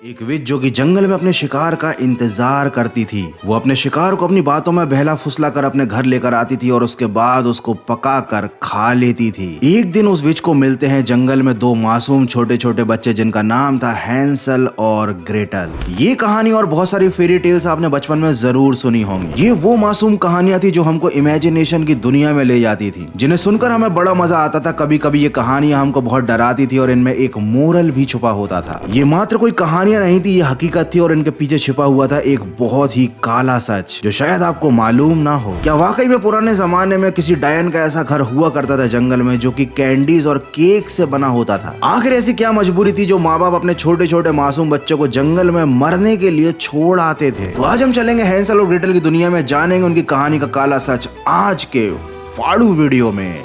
एक विच जो कि जंगल में अपने शिकार का इंतजार करती थी। वो अपने शिकार को अपनी बातों में बहला फुसला कर अपने घर लेकर आती थी और उसके बाद उसको पका कर खा लेती थी। एक दिन उस विच को मिलते हैं जंगल में दो मासूम छोटे छोटे बच्चे जिनका नाम था हैंसल और ग्रेटल। ये कहानी और बहुत सारी फेरी टेल्स आपने बचपन में जरूर सुनी होंगी। ये वो मासूम कहानियां थी जो हमको इमेजिनेशन की दुनिया में ले जाती थी, जिन्हें सुनकर हमें बड़ा मजा आता था। कभी कभी ये कहानियां हमको बहुत डराती थी और इनमें एक मोरल भी छुपा होता था। ये मात्र कोई कहानियां नहीं थी, ये हकीकत थी और इनके पीछे छिपा हुआ था एक बहुत ही काला सच जो शायद आपको मालूम ना हो। क्या वाकई में पुराने जमाने में किसी डायन का ऐसा घर हुआ करता था जंगल में जो कि कैंडीज और केक से बना होता था? आखिर ऐसी क्या मजबूरी थी जो माँ बाप अपने छोटे छोटे मासूम बच्चों को जंगल में मरने के लिए छोड़ आते थे? तो आज हम चलेंगे हैंसल और ग्रेटल की दुनिया में, जानेंगे उनकी कहानी का काला सच आज के फाड़ू वीडियो में।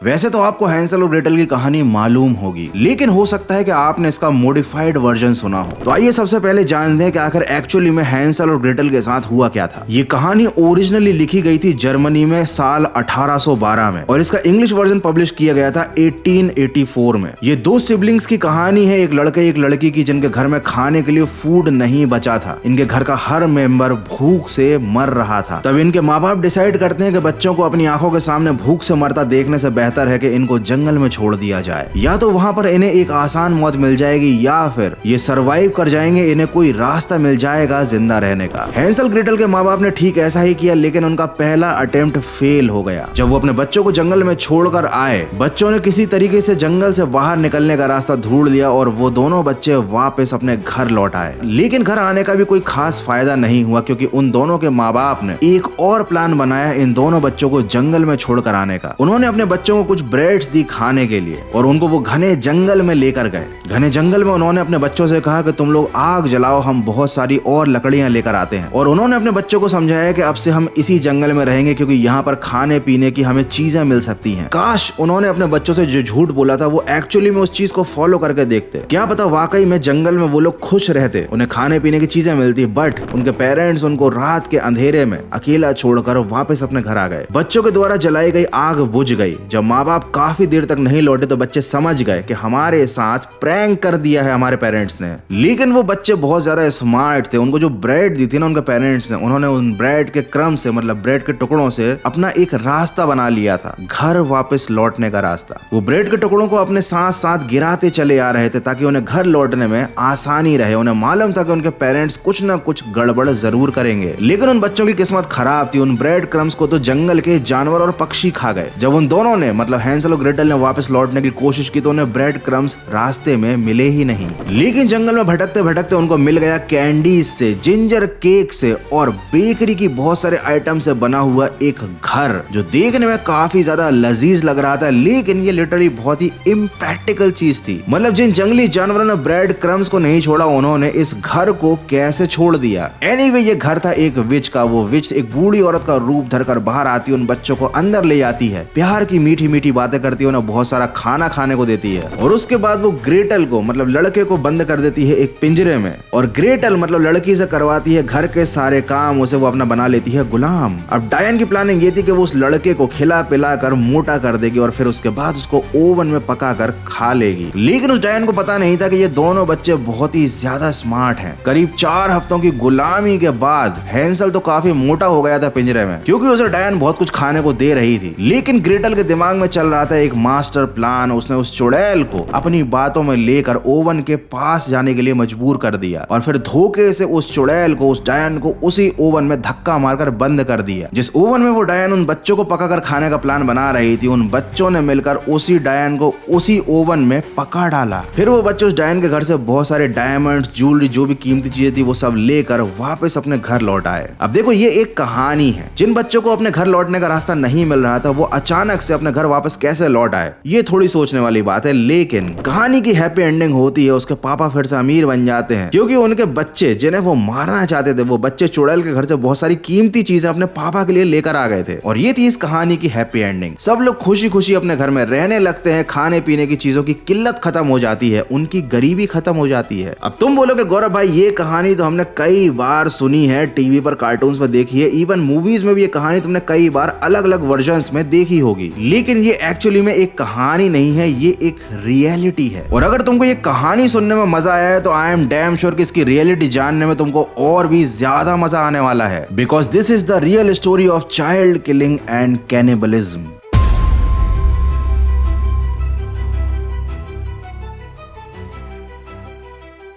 वैसे तो आपको हैंसल और ग्रेटल की कहानी मालूम होगी, लेकिन हो सकता है कि आपने इसका मॉडिफाइड वर्जन सुना हो। तो आइए सबसे पहले जानते हैं कि आखिर एक्चुअली में हैंसल और ग्रेटल के साथ हुआ क्या था। ये कहानी ओरिजिनली लिखी गई थी जर्मनी में साल 1812 में और इसका इंग्लिश वर्जन पब्लिश किया गया था 1884 में। ये दो सिबलिंग्स की कहानी है, एक लड़के एक लड़की की, जिनके घर में खाने के लिए फूड नहीं बचा था। इनके घर का हर मेंबर भूख से मर रहा था। तब इनके माँ बाप डिसाइड करते हैं कि बच्चों को अपनी आंखों के सामने भूख से मरता देखने से बेहतर है कि इनको जंगल में छोड़ दिया जाए। या तो वहां पर इन्हें एक आसान मौत मिल जाएगी या फिर ये सरवाइव कर जाएंगे, इन्हें कोई रास्ता मिल जाएगा जिंदा रहने का। हैंसल ग्रेटल के माँ बाप ने ठीक ऐसा ही किया, लेकिन उनका पहला अटेम्प्ट फेल हो गया। जब वो अपने बच्चों को जंगल में छोड़कर आए, बच्चों ने किसी तरीके से जंगल से बाहर निकलने का रास्ता ढूंढ लिया और वो दोनों बच्चे वापस अपने घर लौट आए। लेकिन घर आने का भी कोई खास फायदा नहीं हुआ, क्योंकि उन दोनों के माँ बाप ने एक और प्लान बनाया इन दोनों बच्चों को जंगल में छोड़कर आने का। उन्होंने अपने बच्चों को कुछ ब्रेड्स दी खाने के लिए और उनको वो घने जंगल में लेकर गए। घने जंगल में उन्होंने अपने बच्चों से कहा कि तुम लोग आग जलाओ, हम बहुत सारी और लकड़ियां लेकर आते हैं। और उन्होंने अपने बच्चों को समझाया कि अब से हम इसी जंगल में रहेंगे क्योंकि यहाँ पर खाने पीने की हमें चीजें मिल सकती हैं। काश उन्होंने अपने बच्चों से जो झूठ बोला था वो एक्चुअली में उस चीज को फॉलो करके देखते। क्या पता वाकई में जंगल में वो लोग खुश रहते, उन्हें खाने पीने की चीजें मिलती, बट उनके पेरेंट्स उनको रात के अंधेरे में अकेला छोड़कर वापस अपने घर आ गए। बच्चों के द्वारा जलाई गई आग बुझ गई। जब माँ बाप काफी देर तक नहीं लौटे तो बच्चे समझ गए कि हमारे साथ प्रैंक कर दिया है हमारे पेरेंट्स ने। लेकिन वो बच्चे बहुत ज्यादा स्मार्ट थे। उनको जो ब्रेड दी थी ना उनके पेरेंट्स ने, उन्होंने उन ब्रेड के क्रम से, मतलब ब्रेड के टुकड़ों से अपना एक रास्ता बना लिया था, घर वापस लौटने का रास्ता। वो ब्रेड के टुकड़ों को अपने साथ साथ गिराते चले आ रहे थे ताकि उन्हें घर लौटने में आसानी रहे। उन्हें मालूम था कि उनके पेरेंट्स कुछ ना कुछ गड़बड़ जरूर करेंगे, लेकिन उन बच्चों की किस्मत खराब थी। उन ब्रेड क्रम्स को तो जंगल के जानवर और पक्षी खा गए। जब उन दोनों ने, मतलब हैंसल और ग्रेटल ने वापस लौटने की कोशिश की तो उन्हें ब्रेड क्रम्स रास्ते में मिले ही नहीं। लेकिन जंगल में भटकते भटकते उनको मिल गया कैंडीज से, जिंजर केक से और बेकरी की बहुत सारे आइटम से बना हुआ एक घर, जो देखने में काफी ज्यादा लजीज लग रहा था। लेकिन ये लिटरली बहुत ही इम्प्रैक्टिकल चीज थी। मतलब जिन जंगली जानवरों ने ब्रेड क्रम्स को नहीं छोड़ा, उन्होंने इस घर को कैसे छोड़ दिया? एनीवे, ये घर था एक विच का। वो विच एक बूढ़ी औरत का रूप धरकर बाहर आती, उन बच्चों को अंदर ले जाती है, प्यार की मीठी मीठी बातें करती है, उन्हें बहुत सारा खाना खाने को देती है और उसके बाद वो ग्रेटल को, मतलब लड़के को, बंद कर देती है एक पिंजरे में। और ग्रेटल मतलब लड़की से करवाती है घर के सारे काम, उसे वो अपना बना लेती है गुलाम। अब डायन की प्लानिंग ये थी कि वो उस लड़के को खिला पिला कर मोटा कर देगी और फिर उसके बाद उसको ओवन में पका कर खा लेगी। लेकिन उस डायन को पता नहीं था कि ये दोनों बच्चे बहुत ही ज्यादा स्मार्ट हैं। करीब 4 हफ्तों की गुलामी के बाद हैंसल तो काफी मोटा हो गया था पिंजरे में, क्योंकि उसे डायन बहुत कुछ खाने को दे रही थी। लेकिन ग्रेटल के दिमाग में चल रहा था एक मास्टर प्लान। उसने उस चुड़ैल को अपनी बातों में लेकर ओवन के पास जाने के लिए मजबूर कर दिया और फिर धोखे से उस चुड़ैल को, उस डायन को उसी ओवन में धक्का मारकर बंद कर दिया। जिस ओवन में वो डायन उन बच्चों को पकाकर खाने का प्लान बना रही थी, उन बच्चों ने मिलकर उसी डायन को उसी ओवन में पका डाला। फिर वो बच्चे उस डायन के घर से बहुत सारे डायमंड्स, ज्वेलरी, जो भी कीमती चीजें थी वो सब लेकर वापस अपने घर लौट आए। अब देखो, ये एक कहानी है। जिन बच्चों को अपने घर लौटने का रास्ता नहीं मिल रहा था वो अचानक से अपने घर वापस कैसे लौट आए, ये थोड़ी सोचने वाली बात है। लेकिन कहानी की हैप्पी एंडिंग होती है, उसके पापा फिर से अमीर बन जाते हैं क्योंकि उनके बच्चे जिन्हें वो मारना चाहते थे, वो बच्चे चुड़ैल के घर से बहुत सारी कीमती चीजें अपने पापा के लिए लेकर आ गए थे। और ये थी इस कहानी की हैप्पी एंडिंग। सब लोग खुशी खुशी अपने घर में रहने लगते हैं, खाने पीने की चीजों की किल्लत खत्म हो जाती है, उनकी गरीबी खत्म हो जाती है। अब तुम बोलोगे गौरव भाई ये कहानी तो हमने कई बार सुनी है, टीवी पर कार्टून्स में देखी है, इवन मूवीज में भी ये कहानी तुमने कई बार अलग अलग वर्जन्स में देखी होगी। लेकिन ये एक्चुअली में एक कहानी नहीं है, ये एक रियलिटी है। और अगर तुमको ये कहानी सुनने में मजा आया है तो आई एम डैम श्योर कि इसकी रियलिटी जानने में तुमको और भी ज्यादा मजा आने वाला है, because this is the real story of child killing and cannibalism.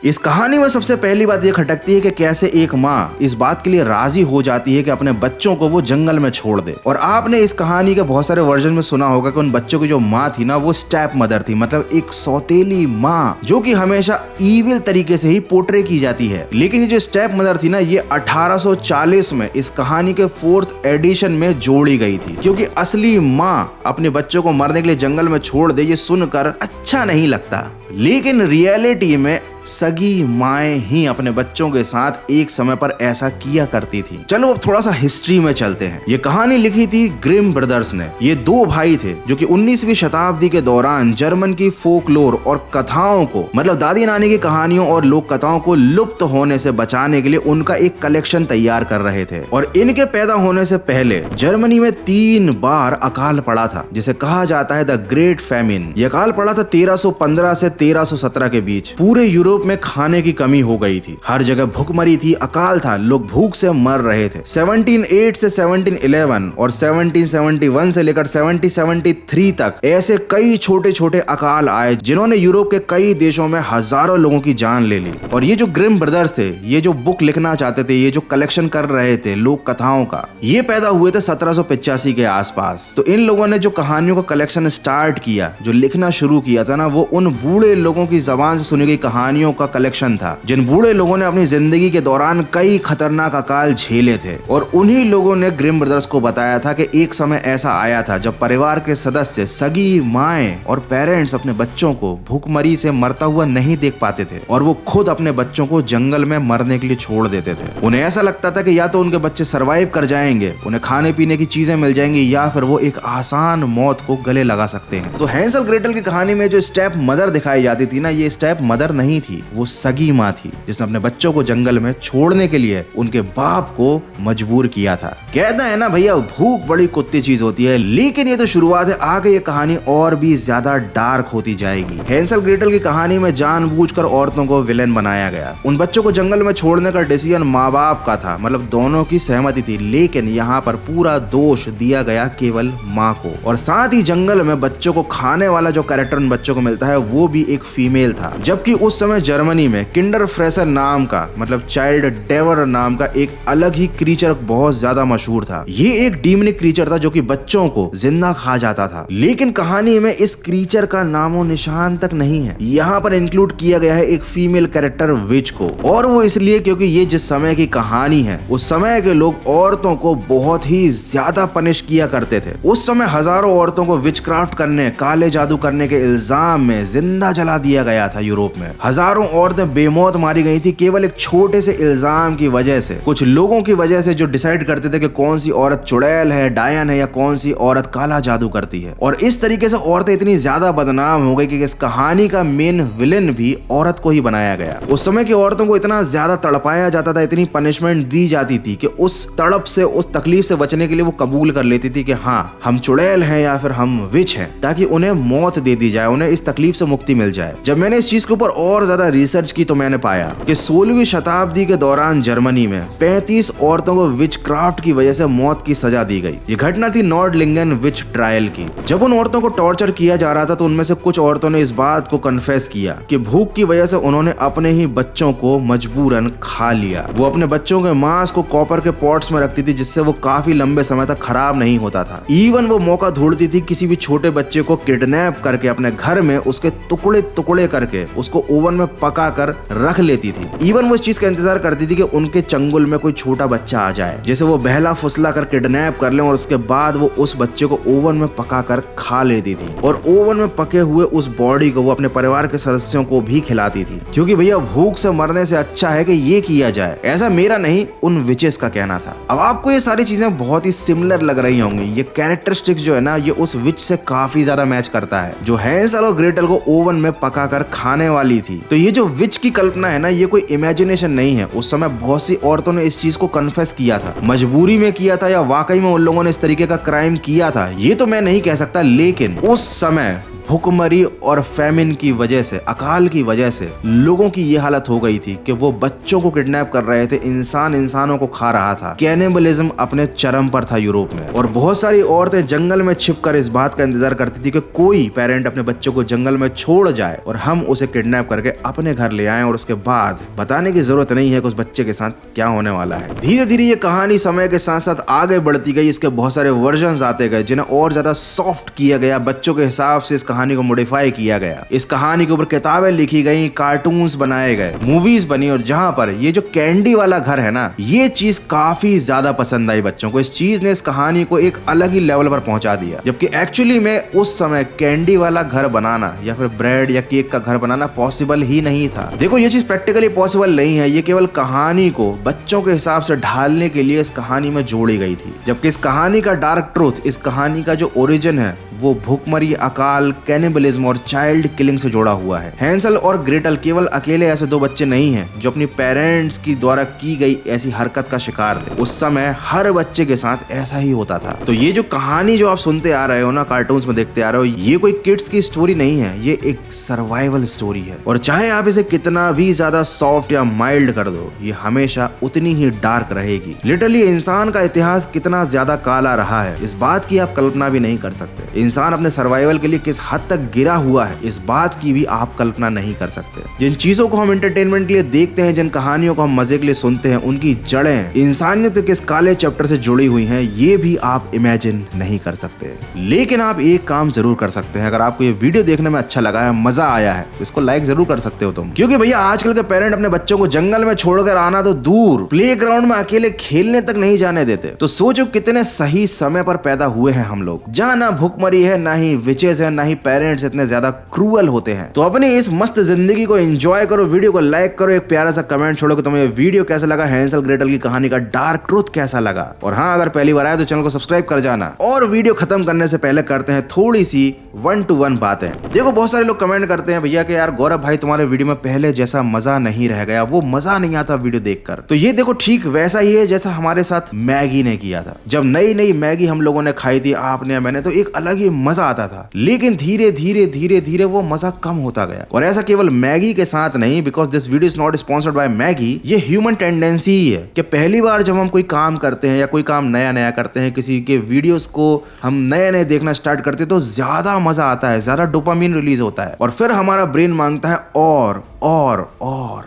इस कहानी में सबसे पहली बात यह खटकती है कि कैसे एक माँ इस बात के लिए राजी हो जाती है कि अपने बच्चों को वो जंगल में छोड़ दे। और आपने इस कहानी के बहुत सारे वर्जन में सुना होगा कि उन बच्चों की जो माँ थी ना, वो स्टेप मदर थी, मतलब एक सौतेली माँ, जो कि हमेशा ईविल तरीके से ही पोर्ट्रे की जाती है। लेकिन ये जो स्टेप मदर थी ना, ये 1840 में इस कहानी के 4th एडिशन में जोड़ी गई थी, क्योंकि असली माँ अपने बच्चों को मरने के लिए जंगल में छोड़ दे, ये सुनकर अच्छा नहीं लगता। लेकिन रियलिटी में सगी माएं ही अपने बच्चों के साथ एक समय पर ऐसा किया करती थी। चलो अब थोड़ा सा हिस्ट्री में चलते हैं। ये कहानी लिखी थी ग्रिम ब्रदर्स ने। ये 2 भाई थे जो कि 19वीं शताब्दी के दौरान जर्मन की फोकलोर और कथाओं को, मतलब दादी नानी की कहानियों और लोक कथाओं को लुप्त होने से बचाने के लिए उनका एक कलेक्शन तैयार कर रहे थे। और इनके पैदा होने से पहले जर्मनी में 3 बार अकाल पड़ा था, जिसे कहा जाता है द ग्रेट फैमिन। यह अकाल पड़ा था 1315 से 1317 के बीच। पूरे यूरोप में खाने की कमी हो गई थी, हर जगह भूखमरी थी, अकाल था, लोग भूख से मर रहे थे। 1708 से 1711 और 1771 से लेकर 1773 तक ऐसे कई छोटे छोटे अकाल आए जिन्होंने यूरोप के कई देशों में हजारों लोगों की जान ले ली। और ये जो ग्रिम ब्रदर्स थे, ये जो बुक लिखना चाहते थे, ये जो कलेक्शन कर रहे थे लोक कथाओं का, ये पैदा हुए थे 1785 के आसपास। तो इन लोगों ने जो कहानियों का कलेक्शन स्टार्ट किया, जो लिखना शुरू किया था ना, वो उन बूढ़े लोगों की जबान से सुनी गई कहानियों का कलेक्शन था, जिन बूढ़े लोगों ने अपनी जिंदगी के दौरान कई खतरनाक अकाल झेले थे। और उन्हीं लोगों ने ग्रिम ब्रदर्स को बताया था कि एक समय ऐसा आया था जब परिवार के सदस्य, सगी माएं और पेरेंट्स अपने बच्चों को भूखमरी से मरता हुआ नहीं देख पाते थे और वो खुद अपने बच्चों को जंगल में मरने के लिए छोड़ देते थे। उन्हें ऐसा लगता था कि या तो उनके बच्चे सरवाइव कर जाएंगे, उन्हें खाने पीने की चीजें मिल जाएंगी, या फिर वो एक आसान मौत को गले लगा सकते हैं। तो हैंसल ग्रेटल की कहानी में जो स्टेप मदर दिखाई जाती थी ना, ये स्टेप मदर नहीं थी, वो सगी माँ थी, जिसने अपने बच्चों को जंगल में छोड़ने के लिए उनके बाप को मजबूर किया था। कहते हैं ना भैया, भूख बड़ी कुत्ती चीज होती है। लेकिन ये तो शुरुआत है, आगे ये कहानी और भी ज्यादा डार्क होती जाएगी। हैंसल ग्रेटल की कहानी में जानबूझकर औरतों को विलेन बनाया गया। उन बच्चों को जंगल में छोड़ने का डिसीजन माँ बाप का था, मतलब दोनों की सहमति थी, लेकिन यहाँ पर पूरा दोष दिया गया केवल माँ को। और साथ ही जंगल में बच्चों को खाने वाला जो कैरेक्टर उन बच्चों को मिलता है, वो भी एक फीमेल था। जबकि उस समय जर्मनी में किंडर फ्रेसर नाम का, मतलब चाइल्ड डेवर नाम का एक अलग ही क्रीचर बहुत ज्यादा मशहूर था। ये एक डीमनिक क्रीचर था जो कि बच्चों को जिंदा खा जाता था। लेकिन कहानी में इस क्रीचर का नामो निशान तक नहीं है। यहाँ पर इंक्लूड किया गया है एक फीमेल कैरेक्टर विच को, और वो इसलिए क्योंकि ये जिस समय की कहानी है, उस समय के लोग औरतों को बहुत ही ज्यादा पनिश किया करते थे। उस समय हजारों औरतों को विचक्राफ्ट करने, काले जादू करने के इल्जाम में जिंदा जला दिया गया था। यूरोप में हजारों औरतें बेमौत मारी गई थी केवल एक छोटे से इल्जाम की वजह से, कुछ लोगों की वजह से जो डिसाइड करते थे कि कौन सी औरत चुड़ैल है, डायन है, या कौन सी औरत काला जादू करती है। और इस तरीके से औरतें इतनी ज्यादा बदनाम हो गई कि इस कहानी का मेन विलेन भी औरत को ही बनाया गया। उस समय की औरतों को इतना ज्यादा तड़पाया जाता था, इतनी पनिशमेंट दी जाती थी कि उस तड़प से, उस तकलीफ से बचने के लिए वो कबूल कर लेती थी कि हाँ, हम चुड़ैल हैं या फिर हम विच हैं, ताकि उन्हें मौत दे दी जाए, उन्हें इस तकलीफ से मुक्ति मिल जाए। जब मैंने इस चीज के ऊपर और ज्यादा रिसर्च की तो मैंने पाया कि 16वीं शताब्दी के दौरान जर्मनी में 35 औरतों को विच क्राफ्ट की वजह से मौत की सजा दी गई। ये घटना थी नॉर्डलिंगन विच ट्रायल की। जब उन औरतों को टॉर्चर किया जा रहा था तो उनमें से कुछ औरतों ने इस बात को कन्फेस किया कि भूख की वजह से उन्होंने अपने ही बच्चों को मजबूरन खा लिया। वो अपने बच्चों के मांस को कॉपर के पॉट्स में रखती थी, जिससे वो काफी लंबे समय तक खराब नहीं होता था। इवन वो मौका ढूंढती थी किसी भी छोटे बच्चे को किडनैप करके अपने घर में उसके टुकड़े टुकड़े करके उसको ओवन में पका कर रख लेती थी। इवन वो इस चीज का इंतजार करती थी कि उनके चंगुल में कोई छोटा बच्चा आ जाए, जैसे वो बहला फुसला कर किडनैप कर ले और उसके बाद वो उस बच्चे को ओवन में पका कर खा लेती थी और ओवन में पके हुए उस बॉडी को वो अपने परिवार के सदस्यों को भी खिलाती थी, क्योंकि भैया भूख से मरने से अच्छा है कि ये किया जाए। ऐसा मेरा नहीं, उन विचेस का कहना था। अब आपको ये सारी चीजें बहुत ही सिमिलर लग रही होंगी। ये कैरेक्टरिस्टिक्स जो है ना, ये उस विच से काफी ज्यादा मैच करता है जो हैंसल और ग्रेटल को ओवन में पका कर खाने वाली थी। तो ये जो विच की कल्पना है ना, ये कोई इमेजिनेशन नहीं है। उस समय बहुत सी औरतों ने इस चीज को कन्फेस किया था, मजबूरी में किया था या वाकई में उन लोगों ने इस तरीके का क्राइम किया था, ये तो मैं नहीं कह सकता। लेकिन उस समय भूखमरी और फैमिन की वजह से, अकाल की वजह से लोगों की ये हालत हो गई थी कि वो बच्चों को किडनैप कर रहे थे, इंसान इंसानों को खा रहा था। कैनिबलिज्म अपने चरम पर था यूरोप में और बहुत सारी औरतें जंगल में छिपकर इस बात का इंतजार करती थी कि कोई पेरेंट अपने बच्चों को जंगल में छोड़ जाए और हम उसे किडनैप करके अपने घर ले आएं और उसके बाद बताने की जरूरत नहीं है कि उस बच्चे के साथ क्या होने वाला है। धीरे धीरे ये कहानी समय के साथ साथ आगे बढ़ती गई। इसके बहुत सारे वर्जन आते गए जिन्हें और ज्यादा सॉफ्ट किया गया, बच्चों के हिसाब से इस कहानी को मॉडिफाई किया गया। इस कहानी के ऊपर किताबें लिखी गई, कार्टून्स बनाए गए, मूवीज बनी और जहां पर ये जो कैंडी वाला घर है ना, ये चीज काफी ज्यादा पसंद आई बच्चों को। इस चीज ने इस कहानी को एक अलग ही लेवल पर पहुंचा दिया, जबकि एक्चुअली में उस समय कैंडी वाला घर बनाना या फिर ब्रेड या केक का घर बनाना पॉसिबल ही नहीं था। देखो ये चीज प्रैक्टिकली पॉसिबल नहीं है, ये केवल कहानी को बच्चों के हिसाब से ढालने के लिए इस कहानी में जोड़ी गई थी। जबकि इस कहानी का डार्क ट्रूथ, इस कहानी का जो ओरिजिन है, वो भूखमरी, अकाल, कैनिबलिज्म और चाइल्ड किलिंग से जुड़ा हुआ है। हैंसल और ग्रेटल केवल अकेले ऐसे दो बच्चे नहीं हैं जो अपनी पेरेंट्स की द्वारा की गई ऐसी हरकत का शिकार थे। उस समय हर बच्चे के साथ ऐसा ही होता था। तो ये जो कहानी जो आप सुनते आ रहे हो ना, कार्टून्स में देखते आ रहे हो, ये कोई किड्स की स्टोरी नहीं है, ये एक सर्वाइवल स्टोरी है। और चाहे आप इसे कितना भी ज्यादा सॉफ्ट या माइल्ड कर दो, ये हमेशा उतनी ही डार्क रहेगी। लिटरली इंसान का इतिहास कितना ज्यादा काला रहा है, इस बात की आप कल्पना भी नहीं कर सकते। इंसान अपने सर्वाइवल के लिए किस हद तक गिरा हुआ है, इस बात की भी आप कल्पना नहीं कर सकते। जिन चीजों को हम एंटरटेनमेंट के लिए देखते हैं, जिन कहानियों को हम मजे के लिए सुनते हैं, उनकी जड़ें इंसानियत के इस काले चैप्टर से जुड़ी हुई हैं, ये भी आप इमेजिन नहीं कर सकते। लेकिन आप एक काम जरूर कर सकते हैं। अगर आपको ये वीडियो देखने में अच्छा लगा है, मजा आया है, तो इसको लाइक जरूर कर सकते हो तुम, क्योंकि भैया आजकल के पेरेंट अपने बच्चों को जंगल में छोड़कर आना तो दूर, प्लेग्राउंड में अकेले खेलने तक नहीं जाने देते। तो सोचो कितने सही समय पर पैदा हुए हैं हम लोग, जहां ना भूखमरी है, ना ही विचेस है, ना ही पेरेंट्स इतने ज्यादा क्रूअल होते हैं। तो अपनी इस मस्त जिंदगी को एंजॉय करो, वीडियो को लाइक करो, एक प्यारा सा कमेंट छोड़ो कि तुम्हें ये वीडियो कैसा लगा, हैंसल ग्रेटल की कहानी का डार्क ट्रूथ कैसा लगा। और हाँ, अगर पहली बार आए तो चैनल को सब्सक्राइब कर जाना। और वीडियो खत्म करने से पहले करते हैं थोड़ी सी 1-to-1 बातें। देखो बहुत सारे लोग कमेंट करते हैं भैया कि यार गौरव भाई तुम्हारे वीडियो में पहले जैसा मजा नहीं रह गया, वो मजा नहीं आता वीडियो देखकर। तो ये देखो ठीक वैसा ही है जैसा हमारे साथ मैगी ने किया था। जब नई नई मैगी हम लोगों ने खाई थी, आपने मैंने, तो एक अलग ही मजा आता था। लेकिन धीरे धीरे धीरे धीरे वो मजा कम होता गया। और ऐसा केवल मैगी के साथ नहीं, because this video is not sponsored by Maggi. ये ह्यूमन टेंडेंसी ही है कि पहली बार जब हम कोई काम करते हैं या कोई काम नया नया करते हैं, किसी के वीडियोस को हम नए नए देखना स्टार्ट करते हैं, तो ज्यादा मजा आता है, ज्यादा डोपामिन रिलीज होता है और फिर हमारा ब्रेन मांगता है और,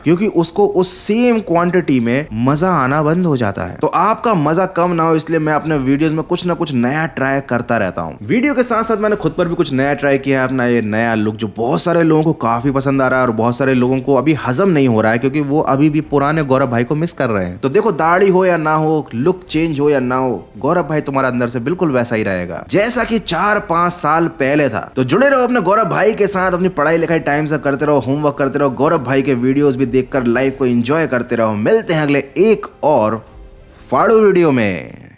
क्योंकि उसको उस सेम क्वांटिटी में मजा आना बंद हो जाता है। तो आपका मजा कम ना हो, इसलिए मैं अपने वीडियोस में कुछ ना कुछ नया ट्राई करता रहता हूँ। वीडियो के साथ साथ मैंने खुद पर भी कुछ नया ट्राई किया है। अपना ये नया लुक जो बहुत सारे लोगों को काफी पसंद आ रहा है और बहुत सारे लोगों को अभी हजम नहीं हो रहा है, क्योंकि वो अभी भी पुराने गौरव भाई को मिस कर रहे हैं। तो देखो, दाढ़ी हो या ना हो, लुक चेंज हो या ना हो, गौरव भाई तुम्हारा अंदर से बिल्कुल वैसा ही रहेगा जैसा कि 4-5 साल पहले था। तो जुड़े रहो अपने गौरव भाई के साथ, अपनी पढ़ाई लिखाई टाइम से करते रहो, होमवर्क करते रहो, गौरव भाई के वीडियोस भी देखकर लाइफ को एंजॉय करते रहो। मिलते हैं अगले एक और फाड़ू वीडियो में।